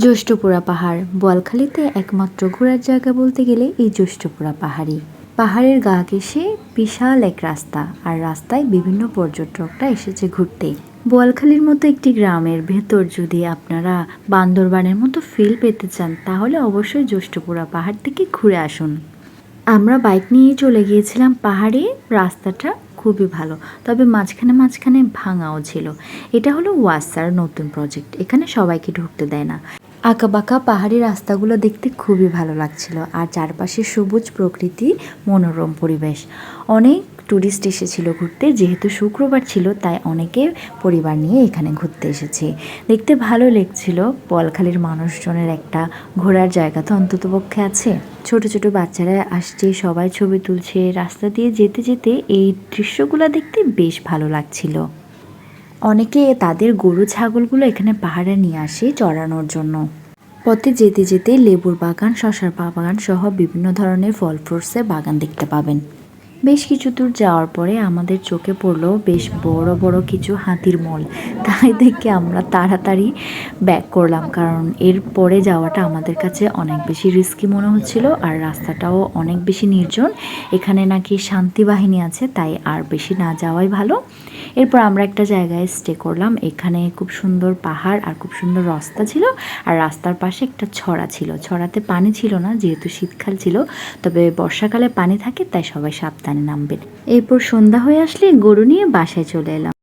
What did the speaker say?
জ্যৈষ্ঠপুরা পাহাড় বোয়ালখালীতে একমাত্র ঘোরার জায়গা বলতে গেলে এই জ্যৈষ্ঠপুরা পাহাড়ই। পাহাড়ের গা ঘেঁষে বিশাল এক রাস্তা, আর রাস্তায় বিভিন্ন পর্যটকরা এসেছে ঘুরতে। বোয়ালখালীর মতো একটি গ্রামের ভেতর যদি আপনারা বান্দরবানের মতো ফিল পেতে চান, তাহলে অবশ্যই জ্যৈষ্ঠপুরা পাহাড় থেকে ঘুরে আসুন। আমরা বাইক নিয়ে চলে গিয়েছিলাম পাহাড়ে। রাস্তাটা খুবই ভালো, তবে মাঝখানে মাঝখানে ভাঙাও ছিল। এটা হলো ওয়াসার নতুন প্রজেক্ট, এখানে সবাইকে ঢুকতে দেয় না। আঁকাবাঁকা পাহাড়ি রাস্তাগুলো দেখতে খুবই ভালো লাগছিল, আর চারপাশে সবুজ প্রকৃতি, মনোরম পরিবেশ। অনেক ট্যুরিস্ট এসেছিল ঘুরতে, যেহেতু শুক্রবার ছিল তাই অনেকে পরিবার নিয়ে এখানে ঘুরতে এসেছে। দেখতে ভালো লাগছিল। বোয়ালখালীর মানুষজনের একটা ঘোরার জায়গা তো অন্ততপক্ষে আছে। ছোট ছোট বাচ্চারা আসছে, সবাই ছবি তুলছে। রাস্তা দিয়ে যেতে যেতে এই দৃশ্যগুলো দেখতে বেশ ভালো লাগছিল। অনেকে তাদের গরু ছাগলগুলো এখানে পাহাড়ে নিয়ে আসে চড়ানোর জন্য। পথে যেতে যেতে লেবুর বাগান, শসার বাগান সহ বিভিন্ন ধরনের ফল ফ্রুটসের বাগান দেখতে পাবেন। বেশ কিছু দূর যাওয়ার পরে আমাদের চোখে পড়লো বেশ বড় বড় কিছু হাতির মল। তাই দেখে আমরা তাড়াতাড়ি ব্যাক করলাম, কারণ এর পরে যাওয়াটা আমাদের কাছে অনেক বেশি রিস্কি মনে হচ্ছিল, আর রাস্তাটাও অনেক বেশি নির্জন। এখানে নাকি শান্তি বাহিনী আছে, তাই আর বেশি না যাওয়াই ভালো। এরপর আমরা একটা জায়গায় স্টে করলাম। এখানে খুব সুন্দর পাহাড় আর খুব সুন্দর রাস্তা ছিল, আর রাস্তার পাশে একটা ছড়া ছিল। ছড়াতে পানি ছিল না, যেহেতু শীতকাল ছিল, তবে বর্ষাকালে পানি থাকে, তাই সবাই সাবধানে নামবেন। এরপর সন্ধ্যা হয়ে আসলে গরু নিয়ে বাসায় চলে এলাম।